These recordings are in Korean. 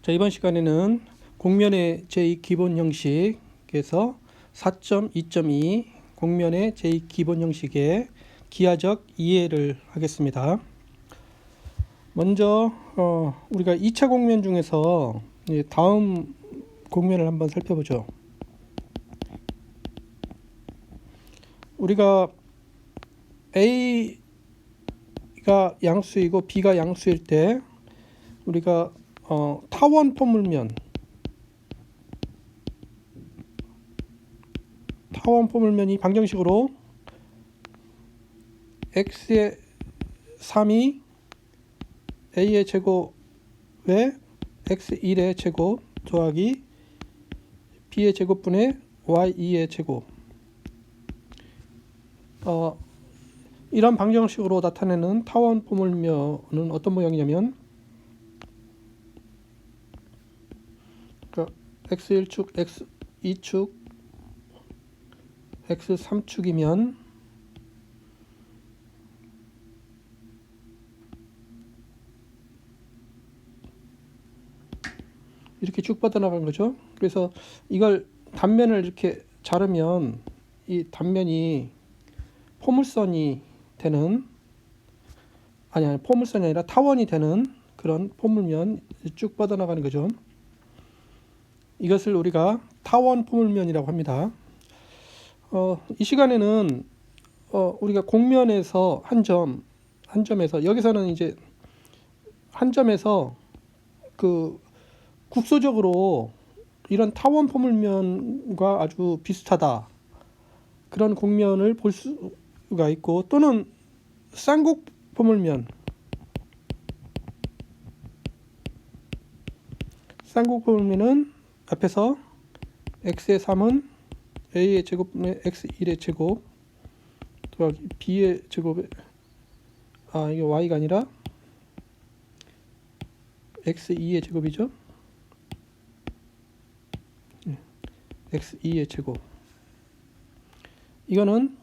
자, 이번 시간에는 공면의 제2기본 형식에서 4.2.2 공면의 제2기본 형식의 기하적 이해를 하겠습니다. 먼저 우리가 2차 공면 중에서 다음 공면을 한번 살펴보죠. 우리가 A가 양수이고 B가 양수일 때 우리가 타원 포물면이 방정식으로 x의 3이 a의 제곱에 x1의 제곱 더하기 b의 제곱분의 y2의 제곱, 이런 방정식으로 나타내는 타원 포물면은 어떤 모양이냐면 x1축, x2축, x3축이면 이렇게 쭉 뻗어나간 거죠. 그래서 이걸 단면을 이렇게 자르면 이 단면이 포물선이 되는, 아니 포물선이 아니라 타원이 되는 그런 포물면 쭉 뻗어나가는 거죠. 이것을 우리가 타원 포물면이라고 합니다. 이 시간에는 우리가 공면에서 한 점에서 여기서는 이제 한 점에서 그 국소적으로 이런 타원 포물면과 아주 비슷하다 그런 공면을 볼 수가 있고, 또는 쌍곡 포물면은 앞에서 x의 3은 a의 제곱분의 x1의 제곱 더하기 b의 제곱에 이게 y가 아니라 x2의 제곱이죠. x2의 제곱. 이거는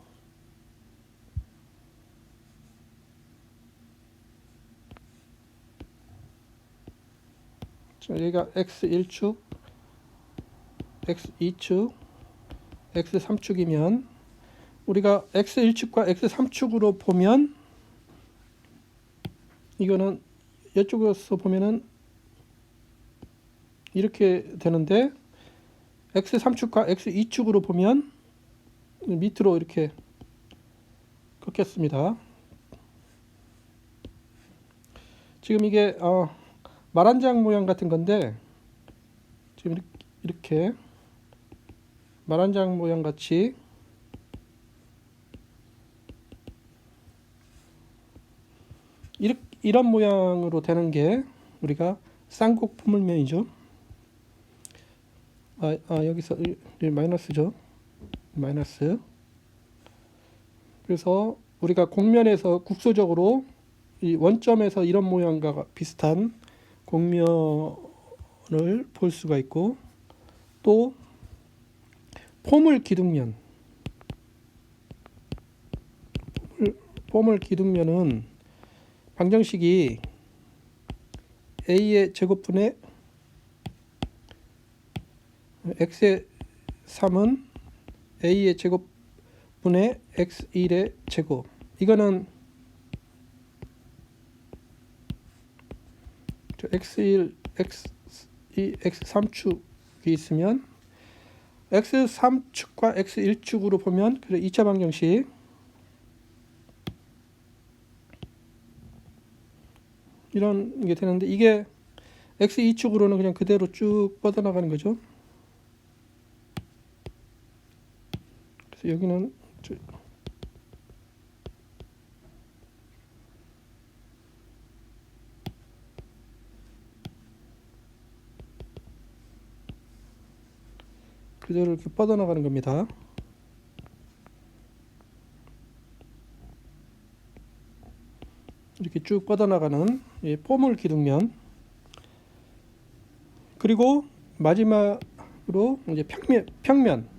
여기가 x1축, x2축, x3축이면 우리가 x1축과 x3축으로 보면 이거는 이쪽에서 보면은 이렇게 되는데, x3축과 x2축으로 보면 밑으로 이렇게 꺾였습니다. 지금 이게 말한장 모양 같은 건데, 지금 이렇게 말한장 모양 같이 이런 모양으로 되는 게 우리가 쌍곡 포물면이죠. 여기서 마이너스죠. 마이너스. 그래서 우리가 공면에서 국소적으로 이 원점에서 이런 모양과 비슷한 공면을 볼 수가 있고, 또 포물 기둥면은 방정식이 a의 제곱분의 x의 3은 a의 제곱분의 x1의 제곱, 이거는 x1, x2, x3축이 있으면 x3축과 x1축으로 보면, 그래서 2차 방정식 이런 게 되는데, 이게 x2축으로는 그냥 그대로 쭉 뻗어나가는 거죠. 그래서 여기는 그대로 이렇게 뻗어나가는 겁니다. 이렇게 쭉 뻗어나가는 포물 기둥면. 그리고 마지막으로 이제 평면.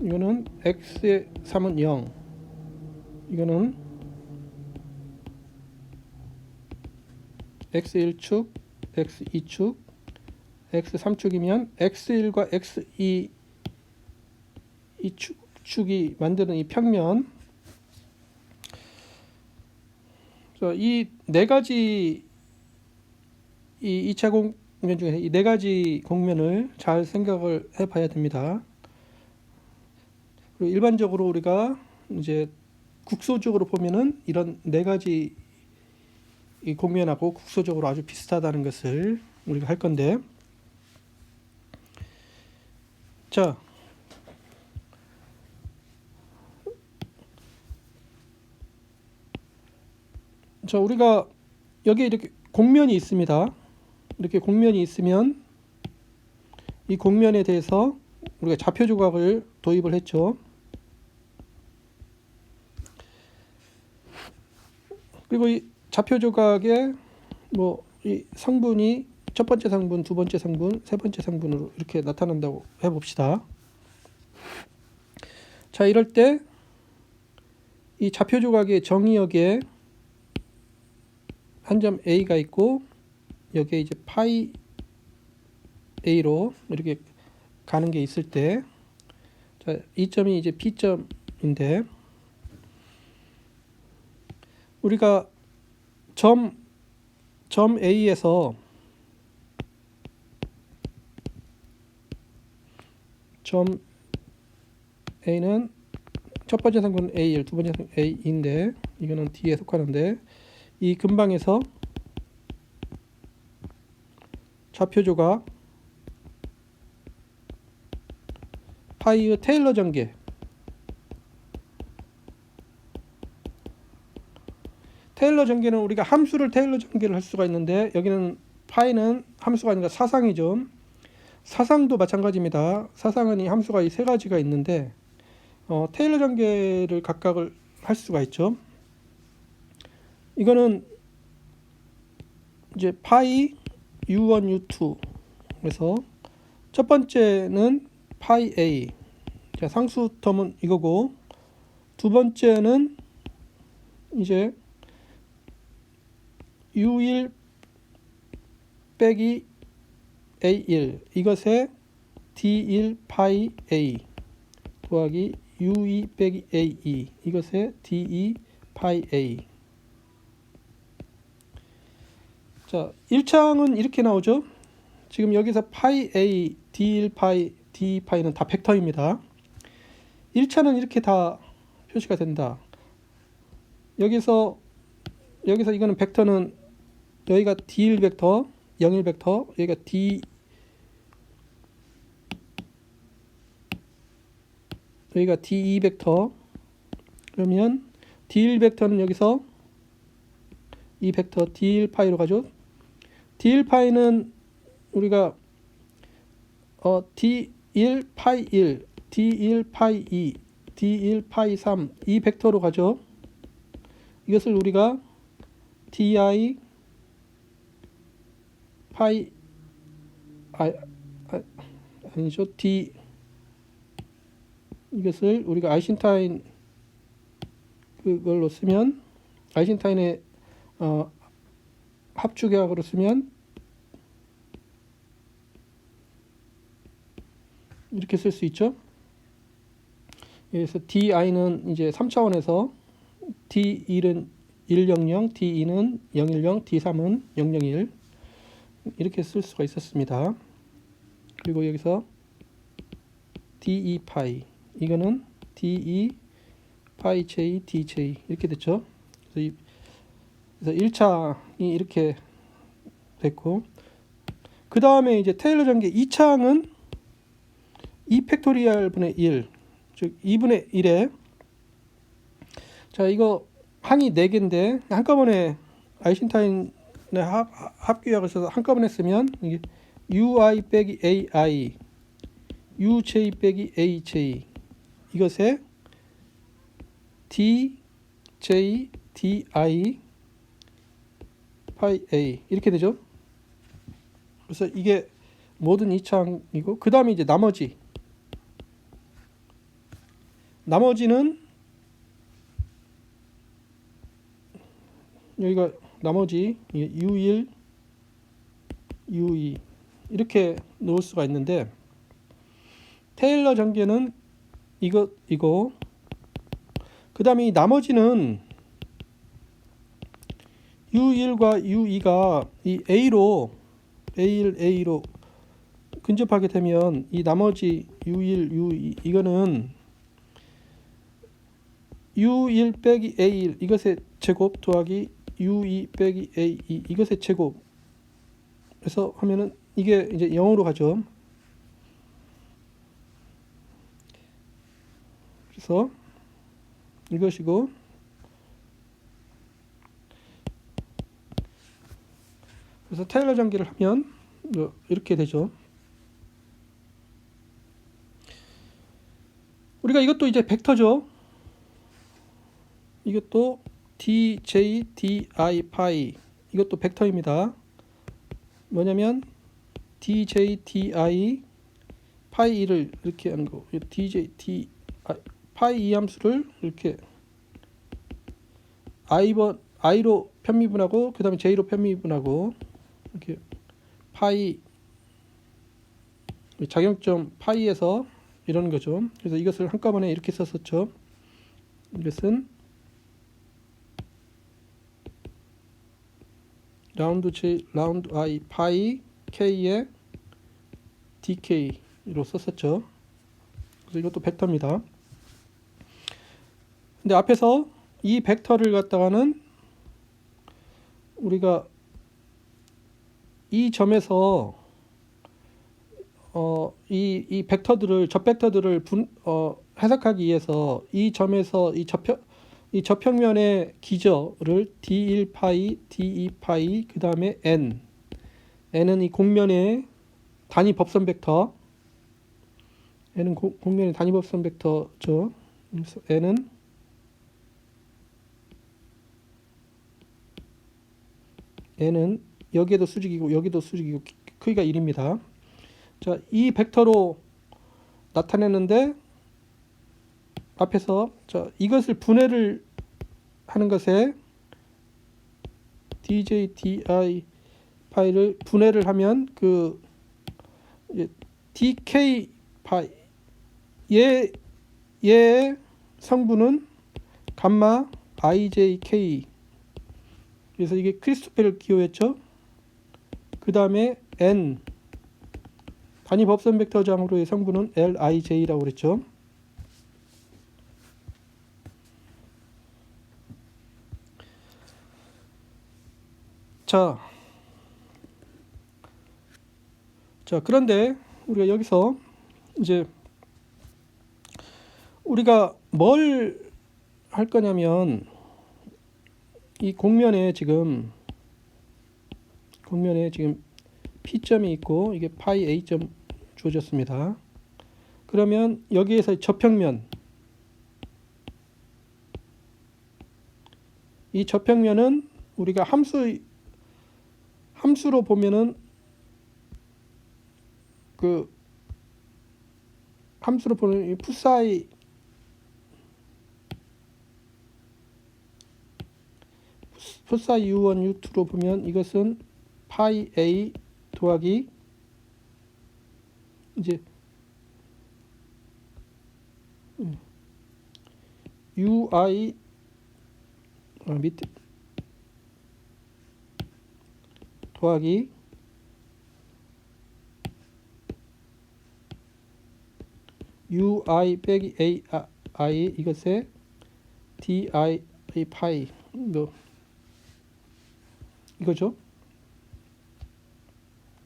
이거는 x의 3은 0, 이거는 x1축, x2축, x3축이면 x1과 x2 이 축이 만드는 이 평면, 이 네 가지 이 2차 공면 중에 이 네 가지 공면을 잘 생각을 해봐야 됩니다. 그리고 일반적으로 우리가 이제 국소적으로 보면은 이런 네 가지 이 공면하고 국소적으로 아주 비슷하다는 것을 우리가 할 건데, 자, 우리가 여기 이렇게 공면이 있습니다. 이렇게 공면이 있으면 이 공면에 대해서 우리가 좌표 조각을 도입을 했죠. 그리고 이 좌표 조각에 뭐 이 성분이 첫 번째 성분, 두 번째 성분, 세 번째 성분으로 이렇게 나타난다고 해봅시다. 자, 이럴 때 이 좌표 조각의 정의역에 한 점 A가 있고 여기에 이제 파이 A로 이렇게 가는 게 있을 때, 자, 이 점이 이제 B점인데 우리가 점 A에서 점 A는 첫 번째 성분은 A1, 두 번째 성분은 A인데 이거는 D에 속하는데, 이 근방에서 좌표 조각 파이의 테일러 전개, 테일러 전개는 우리가 함수를 테일러 전개를 할 수가 있는데 여기는 파이는 함수가 아니라 사상이죠. 사상도 마찬가지입니다. 사상은 이 함수가 이 세 가지가 있는데 테일러 전개를 각각을 할 수가 있죠. 이거는 이제 파이 U1, U2 그래서 첫 번째는 파이 A, 자, 상수 텀은 이거고, 두 번째는 이제 U1 빼기 A1 이것의 D1 파이 A 더하기 U2 빼기 A2 이것의 D2 파이 A. 자, 1창은 이렇게 나오죠. 지금 여기서 파이 A, D1 파이, D 파이는 다 벡터입니다. 1차는 이렇게 다 표시가 된다. 여기서 이거는 벡터는 여기가 D1 벡터, 01 벡터, 여기가 여기가 D2 벡터. 그러면 D1 벡터는 여기서 이 벡터 D1 파이로 가죠. D1 파이는 우리가 D1 파이 1, D1 파이 2, D1 파이 3 이 벡터로 가죠. 이것을 우리가 DI 파이 아니죠. 이것을 우리가 아이신타인 그걸로 쓰면, 아이신타인의 합주계약으로 쓰면 이렇게 쓸 수 있죠. 그래서 DI는 이제 3차원에서 D1은 100, D2는 010, D3은 001 이렇게 쓸 수가 있었습니다. 그리고 여기서 D2 파이 이거는 D2 파이 J, DJ 이렇게 됐죠. 그래서 1창이 이렇게 됐고, 그 다음에 이제 테일러 전개 2창은 2 팩토리얼 분의 1, 즉 2분의 1에, 자, 이거 항이 4개인데 한꺼번에 아이신타인의 합규약을 써서 한꺼번에 쓰면 이게 UI 빼기 AI, UJ 빼기 AJ 이것에 DJ, DI, 파이 A 이렇게 되죠. 그래서 이게 모든 2창이고, 그 다음에 이제 나머지는 여기가 나머지 U1, UE 이렇게 놓을 수가 있는데, 테일러 전개는 이거 그 다음에 이 나머지는 U1과 U2가 이 A로 근접하게 되면 이 나머지 U1, U2 이거는 U1 빼기 A1 이것의 제곱 더하기 U2 빼기 A2 이것의 제곱 그래서 하면은 이게 이제 0으로 가죠. 그래서 이것이고, 그래서 테일러 전개를 하면 이렇게 되죠. 우리가 이것도 이제 벡터죠. 이것도 dj di 파이 이것도 벡터입니다. 뭐냐면 dj di 파이 1을 이렇게 하는 거. dj di 파이 이 함수를 이렇게 i로 편미분하고 그 다음에 j로 편미분하고 이렇게 파이 작용점 파이에서 이러는 거죠. 그래서 이것을 한꺼번에 이렇게 썼었죠. 이것은 라운드 j 라운드 i 파이 k의 dk로 썼었죠. 그래서 이것도 벡터입니다. 근데 앞에서 이 벡터를 갖다가는 우리가 이 점에서 이 벡터들을 접벡터들을 해석하기 위해서 이 점에서 이 접평면의 기저를 d1 파이, d2 파이, 그 다음에 n은 이 공면의 단위 법선 벡터, n은 공면의 단위 법선 벡터죠. 그래서 n은 여기에도 수직이고 여기도 수직이고 크기가 1입니다. 자, 이 벡터로 나타내는데 앞에서 이것을 분해를 하는 것에 dj di 파이를 분해를 하면 그 dk 파이 얘의 성분은 감마 ijk 그래서 이게 크리스토페를 기호했죠. 그 다음에 n 단위 법선 벡터장으로의 성분은 lij라고 그랬죠. 자, 그런데 우리가 여기서 이제 우리가 뭘 할 거냐면 이 공면에 지금 P점이 있고 이게 파이 A점 주어졌습니다. 그러면 여기에서 접평면, 이 접평면은 우리가 함수로 보면은 그 함수로 보는 이 푸사이 U1, U2로 보면 이것은 파이 A 더하기 이제 UI 밑에 더하기 UI 빼기 AI 이것에 DI 파이 이거죠.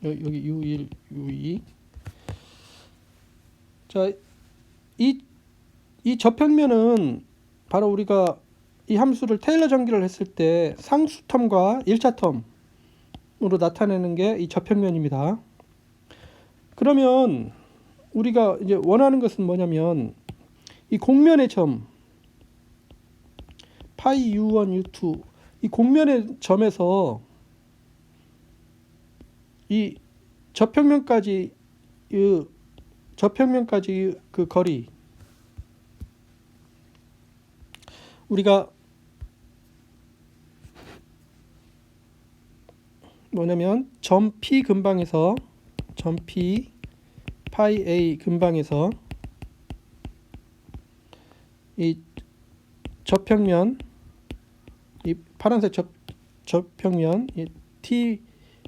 여기 U1, U2. 자, 이 접평면은 바로 우리가 이 함수를 테일러 전개를 했을 때 상수 텀과 1차 텀으로 나타내는 게 이 접평면입니다. 그러면 우리가 이제 원하는 것은 뭐냐면 이 공면의 점 파이 U1, U2 이 공면의 점에서 이 접평면까지 그 거리 우리가 뭐냐면 점 P 근방에서 점 P 파이 A 근방에서 이 접평면, 이 파란색 접평면 이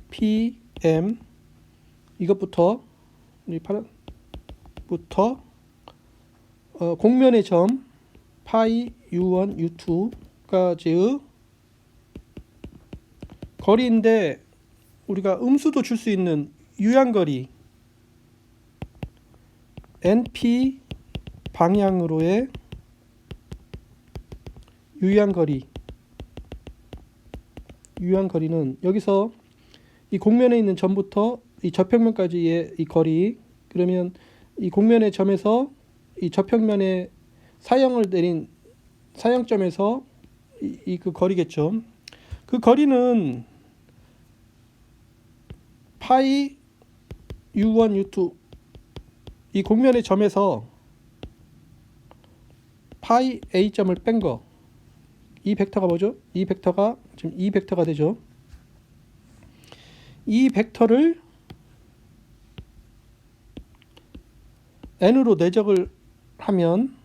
TPM 이것부터 이 파란부터 공면의 점 파이 U1, U2까지의 거리인데 우리가 음수도 줄 수 있는 유향거리 NP 방향으로의 유향거리는 여기서 이 공면에 있는 점부터 이 접평면까지의 이 거리, 그러면 이 공면의 점에서 이 접평면에 사형을 내린 사형점에서 그 거리겠죠. 그 거리는 파이 U1, U2 이 공면의 점에서 파이 A점을 뺀 거, 이 벡터가 뭐죠? 이 벡터가 지금 이 벡터가 되죠. 이 벡터를 n으로 내적을 하면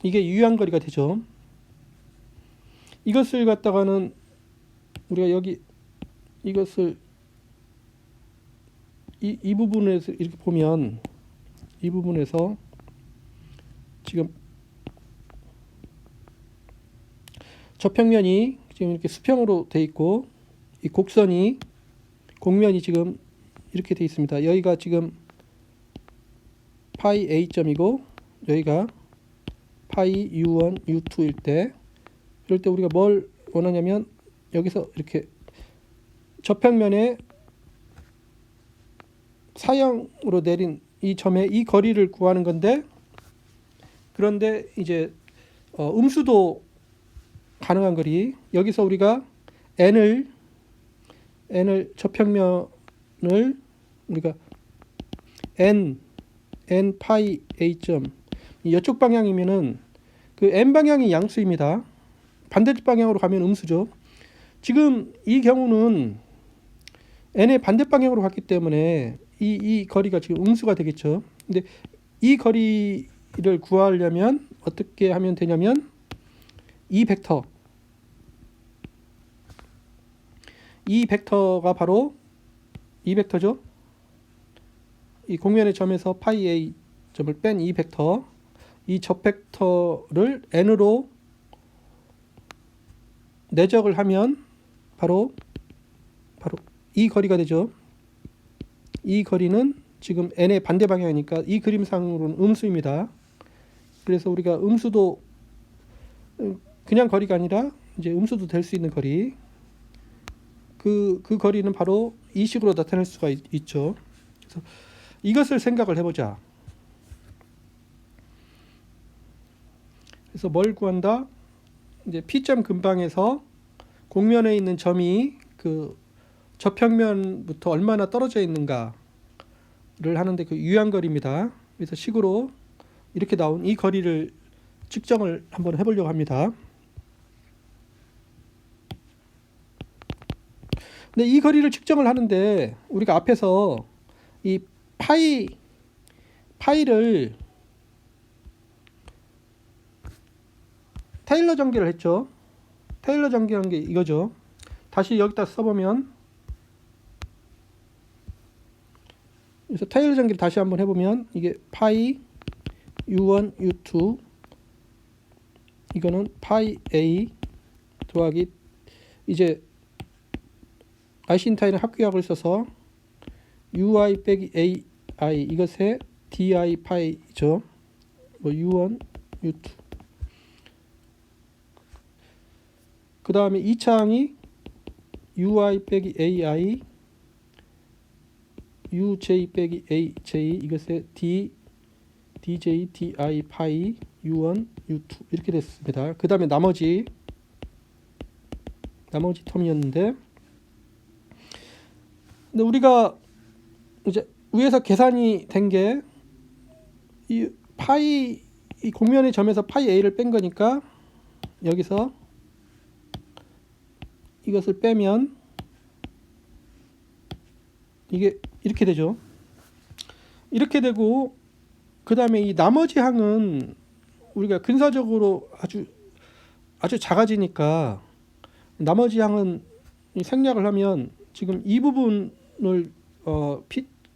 이게 유향거리가 되죠. 이것을 갖다가는 우리가 여기 이것을 이 부분에서 이렇게 보면 이 부분에서 지금 접평면이 지금 이렇게 수평으로 돼 있고 이 곡선이 공면이 지금 이렇게 돼 있습니다. 여기가 지금 파이 A점이고 여기가 파이 U1, U2일 때, 이럴 때 우리가 뭘 원하냐면 여기서 이렇게 접평면에 사형으로 내린 이 점의 이 거리를 구하는 건데, 그런데 이제 음수도 가능한 거리, 여기서 우리가 n을 접평면을 우리가 n 파이 A점 이쪽 방향이면은 그 n 방향이 양수입니다. 반대쪽 방향으로 가면 음수죠. 지금 이 경우는 n의 반대 방향으로 갔기 때문에 이 거리가 지금 음수가 되겠죠. 근데 이 거리를 구하려면 어떻게 하면 되냐면 이 벡터가 바로 이 벡터죠. 이 공면의 점에서 파이 A 점을 뺀 이 벡터, 이 접벡터를 n으로 내적을 하면 바로 이 거리가 되죠. 이 거리는 지금 n의 반대 방향이니까 이 그림상으로는 음수입니다. 그래서 우리가 음수도 그냥 거리가 아니라 이제 음수도 될 수 있는 거리, 그 거리는 바로 이 식으로 나타낼 수가 있죠. 그래서 이것을 생각을 해보자. 그래서 뭘 구한다? 이제 P점 근방에서 공면에 있는 점이 그 접평면부터 얼마나 떨어져 있는가를 하는데 그 유향거리입니다. 그래서 식으로 이렇게 나온 이 거리를 측정을 한번 해보려고 합니다. 근데 이 거리를 측정을 하는데 우리가 앞에서 이 파이를 테일러 전개를 했죠. 테일러 전개한 게 이거죠. 다시 여기다 써보면, 그래서 테일러 전개를 다시 한번 해보면 이게 파이 U1, U2 이거는 파이 A 더하기 이제 아인슈타인의 합계약을 써서 UI 빼기 AI 이것의 DI 파이죠. 뭐 U1, U2. 그 다음에 2차항이 UI 빼기 AI UJ 빼기 AJ 이것의 DJ DI 파이 U1, U2 이렇게 됐습니다. 그 다음에 나머지 텀이었는데, 근데 우리가 이제 위에서 계산이 된 게 이 공면의 점에서 파이 A를 뺀 거니까 여기서 이것을 빼면 이게 이렇게 되죠. 이렇게 되고 그 다음에 이 나머지 항은 우리가 근사적으로 아주 작아지니까 나머지 항은 생략을 하면 지금 이 부분을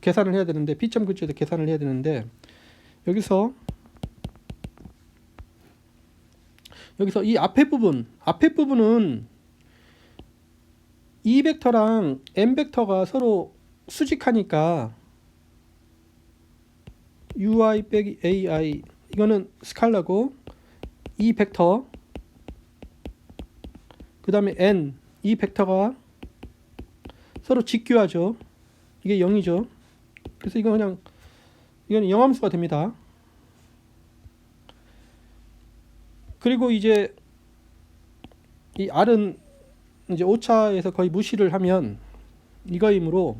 계산을 해야 되는데 P점 근처에서 계산을 해야 되는데 여기서 이 앞에 부분은 E 벡터랑 M 벡터가 서로 수직하니까 UI 빼기 AI 이거는 스칼라고 E 벡터 그 다음에 N 이 벡터가 서로 직교하죠. 이게 0이죠. 그래서 이거는 영함수가 됩니다. 그리고 이제 이 R은 이제 오차에서 거의 무시를 하면 이거이므로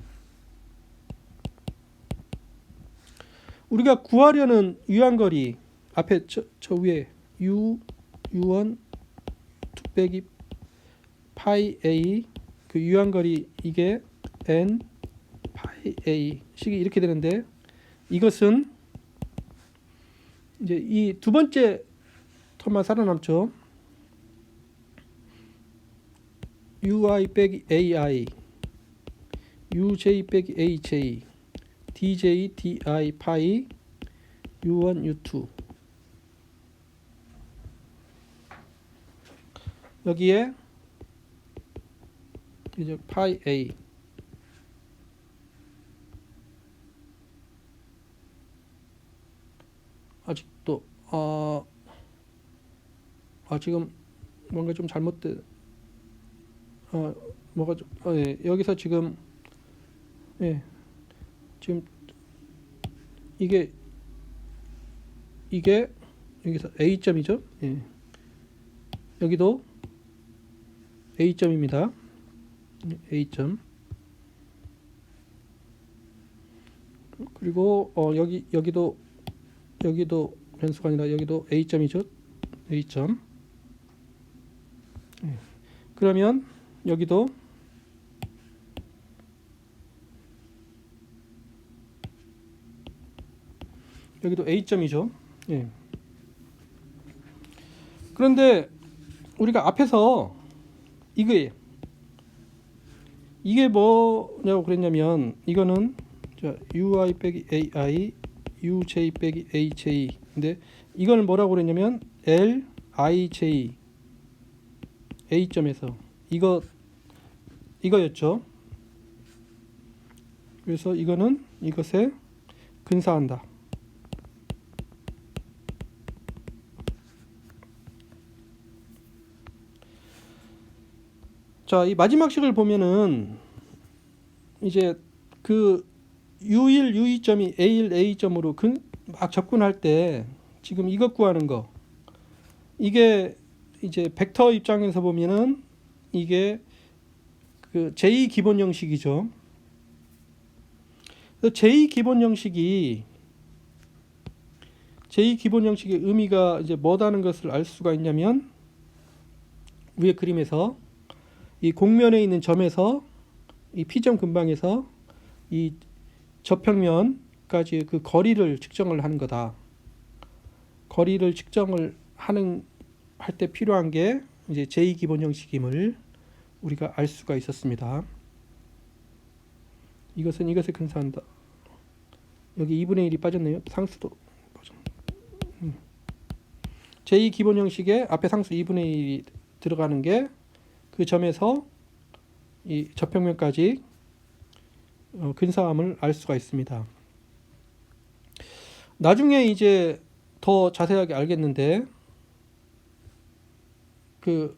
우리가 구하려는 유한거리 앞에 저 위에 U1 빼기 파이 A 그 유한거리 이게 N 파이 A 식이 이렇게 되는데 이것은 이제 이 두 번째 텀만 살아남죠. UI 빼기 AI UJ 빼기 AJ DJ DI 파이 U1 U2 여기에 이제 파이 A 아직도 지금 뭔가 좀 잘못된 뭐가 좀 예, 여기서 지금 예, 지금 이게 여기서 A점이죠. 예. 여기도 A점입니다. A점. 그리고 여기도 변수가 아니라 여기도 A점이죠. A점. 예. 그러면 여기도 A점이죠. 예. 그런데 우리가 앞에서 이게 뭐냐고 그랬냐면 이거는 UI 빼기 AI UJ 빼기 AJ 근데 이걸 뭐라고 그랬냐면 LIJ A점에서 이거였죠. 그래서 이거는 이것에 근사한다. 자, 이 마지막 식을 보면은 이제 그 U1, U2점이 A1, A점으로 막 접근할 때 지금 이것 구하는 거 이게 이제 벡터 입장에서 보면은 이게 그 제2 기본 형식이죠. 제2 기본 형식의 의미가 이제 뭐다는 것을 알 수가 있냐면 위에 그림에서 이 곡면에 있는 점에서 이 P점 근방에서 이 접평면까지 그 거리를 측정을 하는 거다. 거리를 측정을 할 때 필요한 게 이제 제2 기본 형식임을 우리가 알 수가 있었습니다. 이것은 이것에 근사한다. 여기 2분의 1이 빠졌네요. 상수도 제2 기본 형식에 앞에 상수 2분의 1이 들어가는 게 그 점에서 이 접평면까지 근사함을 알 수가 있습니다. 나중에 이제 더 자세하게 알겠는데 그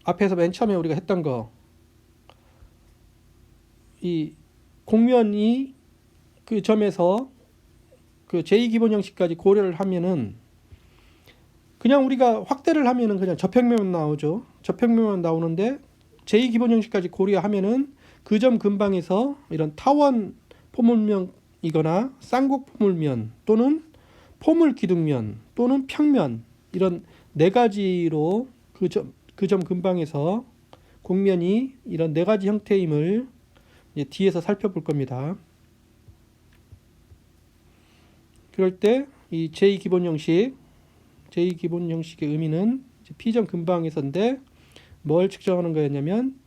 앞에서 맨 처음에 우리가 했던 거 이 곡면이 그 점에서 그 제2 기본 형식까지 고려를 하면은 그냥 우리가 확대를 하면은 그냥 접평면만 나오죠. 접평면만 나오는데 제2 기본 형식까지 고려하면은 그 점 근방에서 이런 타원 포물면이거나 쌍곡 포물면 또는 포물 기둥면 또는 평면 이런 네 가지로 그 점 근방에서 곡면이 이런 네 가지 형태임을 이제 뒤에서 살펴볼 겁니다. 그럴 때 이 제2기본 형식의 의미는 P점 근방에서인데 뭘 측정하는 거였냐면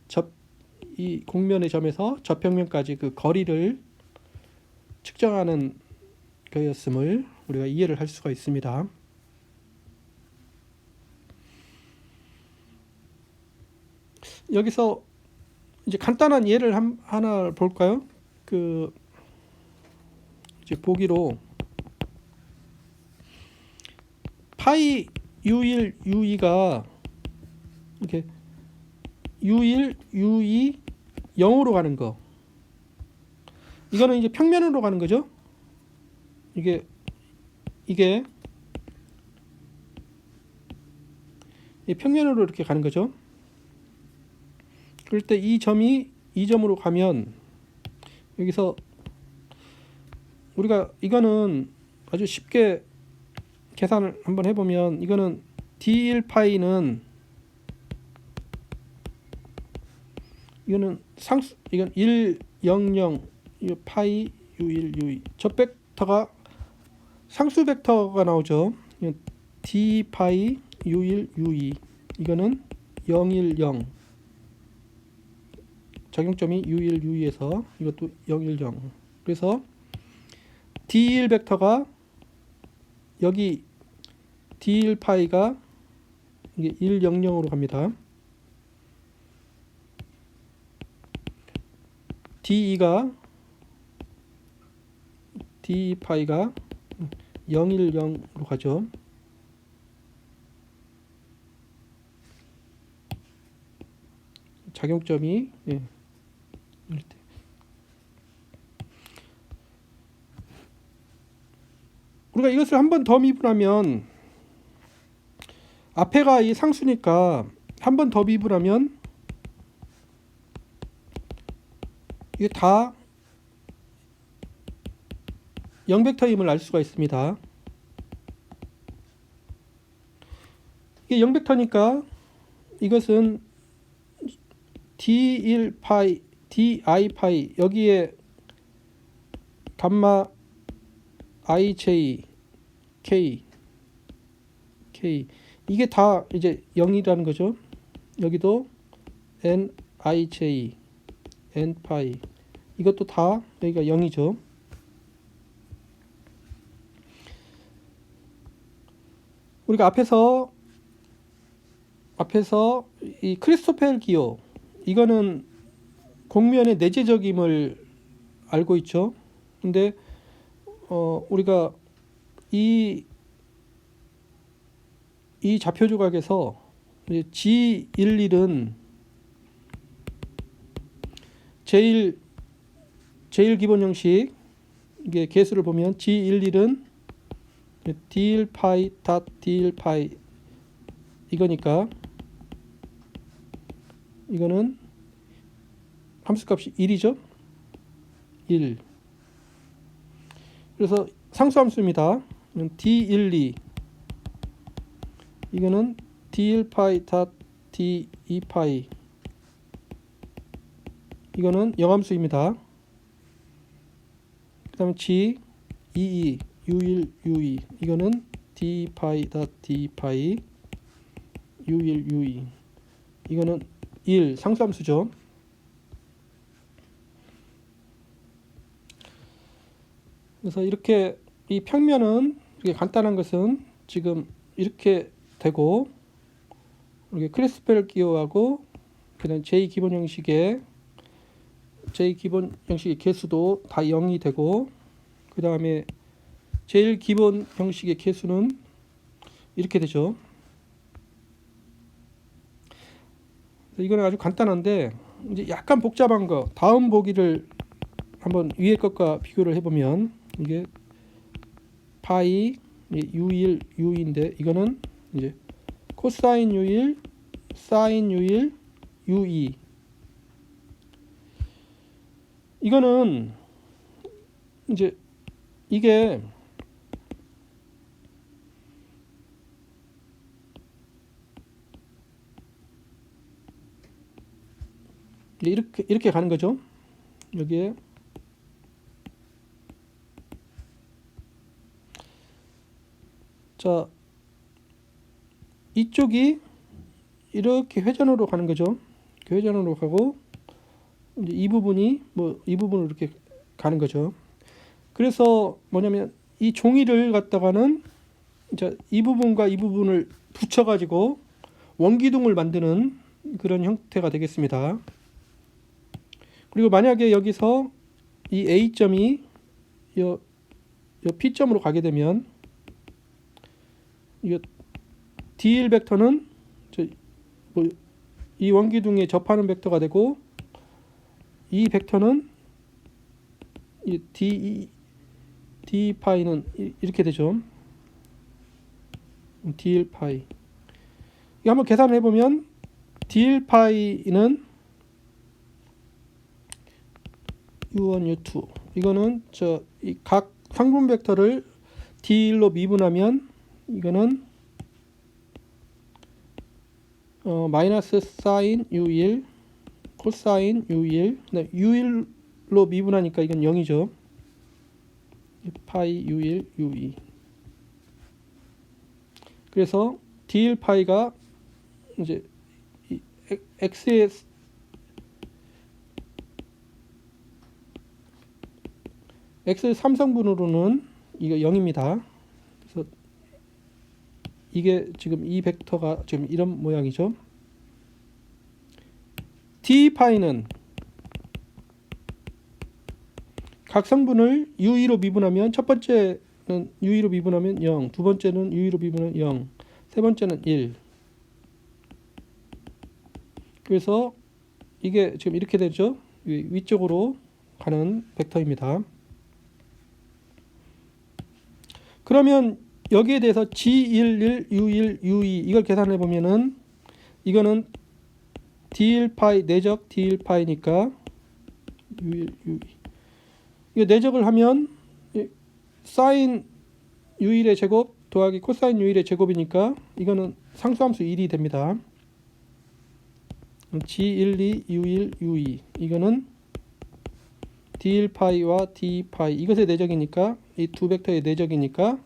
이 곡면의 점에서 저평면까지 그 거리를 측정하는 거였음을 우리가 이해를 할 수가 있습니다. 여기서 이제 간단한 예를 하나 볼까요? 이제 보기로 파이 U1, U2가 이렇게 U1, U2, 0으로 가는 거. 이거는 이제 평면으로 가는 거죠. 이게 평면으로 이렇게 가는 거죠. 그럴 때 이 점이 이 점으로 가면 여기서 우리가 이거는 아주 쉽게 계산을 한번 해보면 이거는 D1파이는 이거는 이건 1, 0, 0 이 파이 U1, U2 저 벡터가 상수 벡터가 나오죠. D 파이 U1, U2 이거는 0, 1, 0 작용점이 U1, U2에서 이것도 0, 1, 0 그래서 D1 벡터가 여기 D1 파이가 이게 1, 0, 0으로 갑니다. D2 파이가 0, 1, 0으로 가죠. 작용점이 이럴 때. 우리가 이것을 한 번 더 미분하면 앞에가 이 상수니까 한 번 더 미분하면 이게 다 0벡터임을 알 수가 있습니다. 이게 0벡터니까 이것은 D1 파이, DI 파이 여기에 감마 IJ K 이게 다 이제 0이라는 거죠. 여기도 NIJ N 파이 이것도 다 여기가 0이죠. 우리가 앞에서 이 크리스토펠 기호 이거는 곡면의 내재적임을 알고 있죠. 근데 우리가 이 좌표 조각에서 G11은 제일 기본 형식 이게 개수를 보면 G11은 D1 파이 닷 D1 파이 이거니까 이거는 함수값이 1이죠. 1. 그래서 상수함수입니다. D12 이거는 D1 파이 닷 D2 파이 이거는 영함수입니다. 그 다음에 G22 U1 U2 이거는 D 파이 닷 D 파이 U1 U2 이거는 1 상수함수죠. 그래서 이렇게 이 평면은 이게 간단한 것은 지금 이렇게 되고 이렇게 크리스펠 기호하고 그다음 제2기본 형식의 개수도 다 0이 되고 그 다음에 제일 기본 형식의 개수는 이렇게 되죠. 이거는 아주 간단한데 이제 약간 복잡한 거 다음 보기를 한번 위에 것과 비교를 해보면 이게 파이 U1 U2인데 이거는 이제 코사인 U1 사인 U1 U2 이거는 이제 이게 이렇게 가는 거죠. 여기에 자 이쪽이 이렇게 회전으로 가는 거죠. 회전으로 가고 이제 이 부분이 이 부분으로 이렇게 가는 거죠. 그래서 뭐냐면 이 종이를 갖다가는 이제 이 부분과 이 부분을 붙여 가지고 원기둥을 만드는 그런 형태가 되겠습니다. 그리고 만약에 여기서 이 A점이 요 P점으로 가게 되면 이 D1 벡터는 이 원기둥에 접하는 벡터가 되고 이 벡터는 이 D 파이는 이렇게 되죠. D1 파이. 이거 한번 계산을 해보면 D1 파이는 U1, U2 이거는 이 각 상분 벡터를 D1로 미분하면 이거는 마이너스 사인 U1 코사인 U1 U1로 미분하니까 이건 0이죠. 파이 U1 U2 그래서 D1 파이가 이제 x의 x 3성분으로는 이거 0입니다. 그래서 이게 지금 이 벡터가 지금 이런 모양이죠. D 파이는 각 성분을 U2로 미분하면 첫 번째는 U2로 미분하면 0, 두 번째는 U2로 미분하면 0, 세 번째는 1. 그래서 이게 지금 이렇게 되죠. 위쪽으로 가는 벡터입니다. 그러면 여기에 대해서 G11, U1, U2 이걸 계산해 보면은 이거는 D1 파이 내적 D1 파이니까 U1, U2 이거 내적을 하면 사인 U1의 제곱 더하기 코사인 U1의 제곱이니까 이거는 상수함수 1이 됩니다. G12, U1, U2 이거는 D1 파이와 D 파이 이것의 내적이니까 이 두 벡터의 내적이니까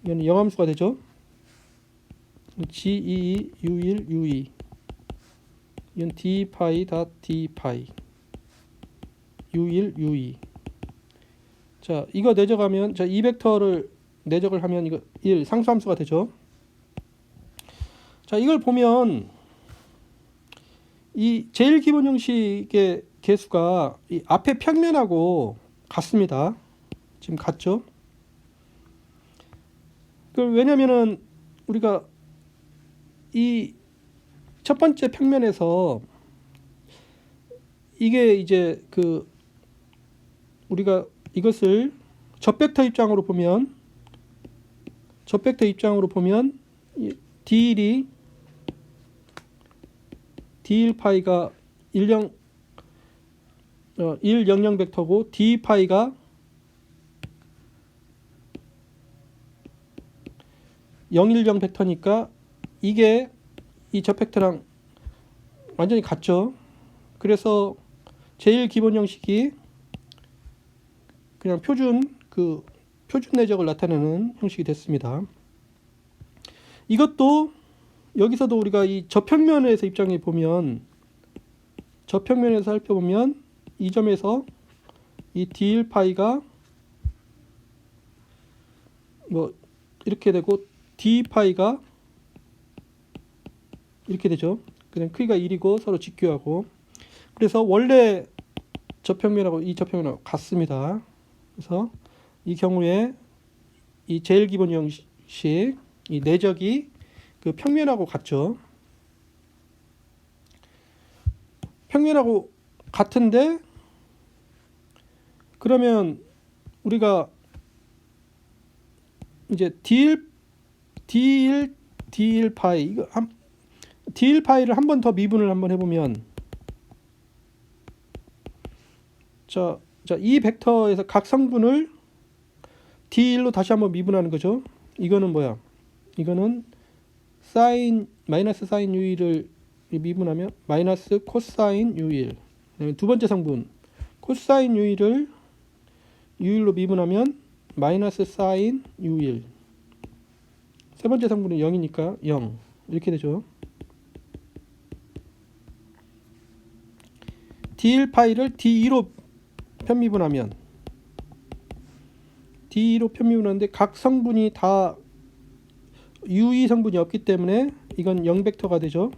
이거는 영함수가 되죠. G22, U1, U2 이건 D 파이 닷 D 파이 U1, U2 자 이거 내적하면 이 벡터를 내적을 하면 이거 1 상수함수가 되죠. 자 이걸 보면 이 제일 기본 형식의 개수가 이 앞에 평면하고 같습니다. 지금 같죠? 왜냐면은 우리가 이 첫 번째 평면에서 이게 이제 우리가 이것을 접벡터 입장으로 보면 D1이 D1 파이가 100 벡터고 D 파이가 010 벡터니까 이게 이 접벡터랑 완전히 같죠. 그래서 제일 기본 형식이 그냥 표준 내적을 나타내는 형식이 됐습니다. 이것도 여기서도 우리가 이 저평면에서 입장에 보면 저평면에서 살펴보면 이 점에서 이 D1 파이가 이렇게 되고 D 파이가 이렇게 되죠. 그냥 크기가 1이고 서로 직교하고 그래서 원래 저평면하고 이 저평면하고 같습니다. 그래서 이 경우에 이 제일 기본 형식 이 내적이 평면하고 같죠. 평면하고 같은데 그러면 우리가 이제 D1 파이 이거 D1 파이를 한 번 더 미분을 한번 해보면 이 벡터에서 각 성분을 D1로 다시 한번 미분하는 거죠. 이거는 뭐야? 이거는 마이너스 사인 U1을 미분하면 마이너스 코사인 U1. 그다음에 두 번째 성분 코사인 U1을 U1로 미분하면 마이너스 사인 U1. 세 번째 성분은 0이니까 0 이렇게 되죠. D1파이를 D2로 편미분하면 D2로 편미분하는데 각 성분이 다 U2 성분이 없기 때문에 이건 0벡터가 되죠.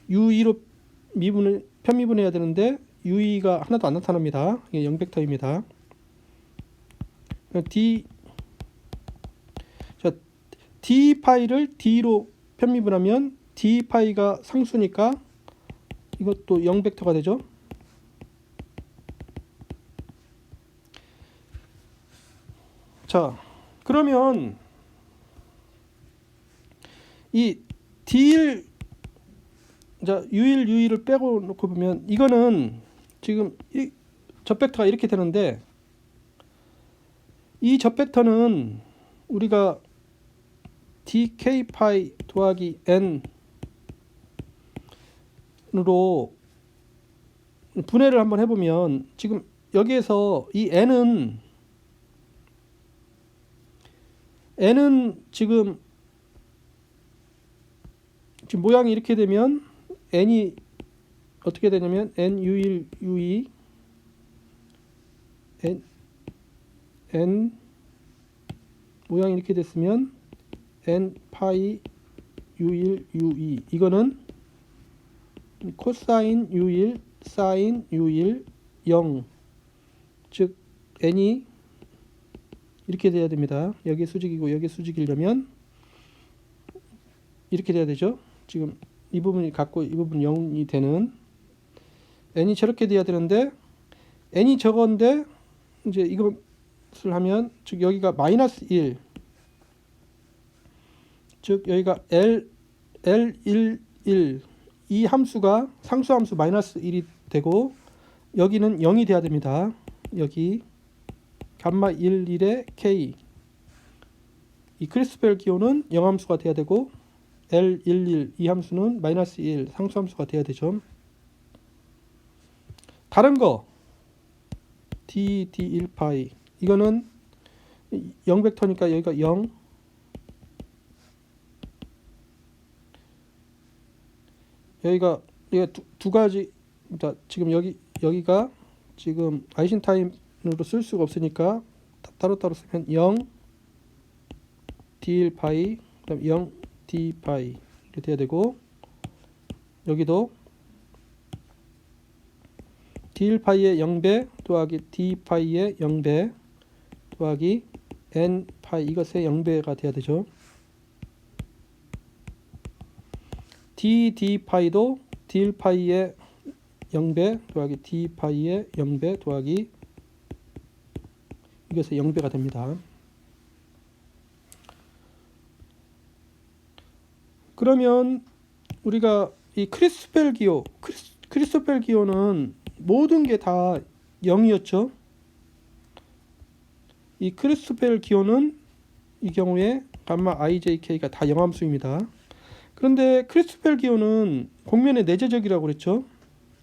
U2로 편미분해야 되는데 U2가 하나도 안 나타납니다. 이게 0벡터입니다. D 파이를 D로 편미분하면 D 파이가 상수니까 이것도 0벡터가 되죠. 자, 그러면 이 D1 자, U1을 빼고 놓고 보면 이거는 지금 이 접벡터가 이렇게 되는데 이 접벡터는 우리가 dk 파이 더하기 n으로 분해를 한번 해보면 지금 여기에서 이 n은 지금 모양이 이렇게 되면 n이 어떻게 되냐면 n u1 u2 n 모양이 이렇게 됐으면 n 파이 u1 u2 이거는 코사인 u1 사인 u1 0 즉 n이 이렇게 돼야 됩니다. 여기 수직이고 여기 수직이려면 이렇게 돼야 되죠. 지금 이 부분이 같고 이 부분 0이 되는 n이 저렇게 돼야 되는데 n이 저건데 이제 이것을 하면 즉 여기가 마이너스 1 즉 여기가 L11 이 함수가 상수함수 마이너스 1이 되고 여기는 0이 돼야 됩니다. 여기 감마 11의 K 이 크리스펠 기호는 0함수가 돼야 되고 L11 이 함수는 마이너스 1 상수함수가 돼야 되죠. 다른 거 D1파이 이거는 0벡터니까 여기가 0 여기가 두 가지 지금 여기가 지금 아이신타인으로 쓸 수가 없으니까 따로따로 쓰면 0 D1파이 그다음 0 D파이 이렇게 돼야 되고 여기도 D1파이의 0배 더하기 D파이의 0배 더하기 N파이 이것의 0배가 돼야 되죠. D파이도 D1파이의 0배 더하기 D파이의 0배 더하기 이것의 0배가 됩니다. 그러면 우리가 이 크리스펠 기호는 모든 게 다 0이었죠. 이 크리스펠 기호는 이 경우에 감마 ijk가 다 영함수입니다. 그런데 크리스펠 기호는 공면의 내재적이라고 그랬죠.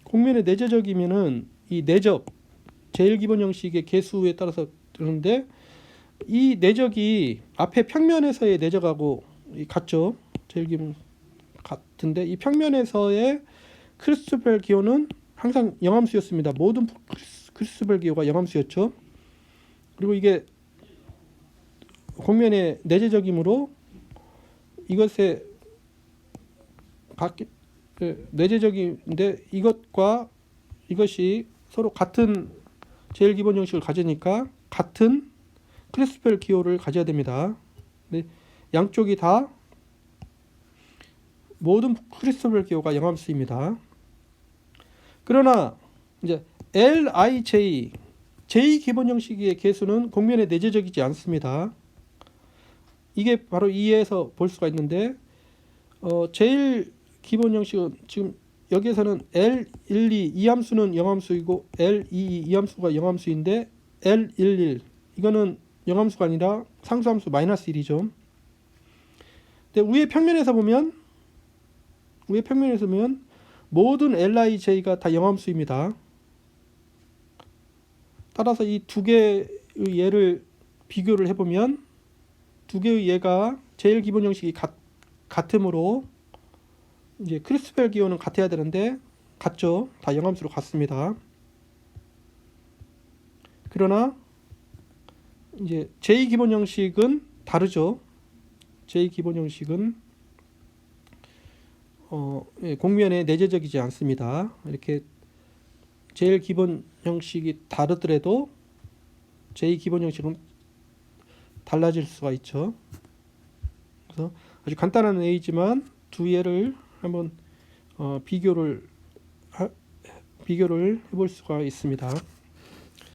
공면의 내재적이면은 이 내적 제일 기본 형식의 개수에 따라서 그러는데 이 내적이 앞에 평면에서의 내적하고 같죠. 제일 기본 같은데 이 평면에서의 크리스펠 기호는 항상 영함수였습니다. 모든 크리스펠 기호가 영함수였죠. 그리고 이게 공면의 내재적이므로 이것의 내재적인데 이것과 이것이 서로 같은 제일 기본 형식을 가지니까 같은 크리스펠 기호를 가져야 됩니다. 네, 양쪽이 다 모든 크리스펠 기호가 영함수입니다. 그러나 이제 LIJ 제2 기본 형식의 개수는 공면에 내재적이지 않습니다. 이게 바로 2에서 볼 수가 있는데 제일 기본 형식은 지금 여기에서는 L12 이 함수는 영함수이고 L22 이 함수가 영함수인데 L11 이거는 영함수가 아니라 상수함수 마이너스 1이죠. 근데 위에 평면에서 보면 위의 평면에서 보면 모든 LIJ가 다 영함수입니다. 따라서 이 두 개의 예를 비교를 해보면 두 개의 예가 제일 기본 형식이 같으므로 이제 크리스펠 기호는 같아야 되는데 같죠. 다 영함수로 같습니다. 그러나 이제 제2 기본 형식은 다르죠. 제2 기본 형식은 공면에 내재적이지 않습니다. 이렇게 제일 기본 형식이 다르더라도 제2 기본 형식은 달라질 수가 있죠. 그래서 아주 간단한 예이지만 두 예를 한번 비교를 해볼 수가 있습니다.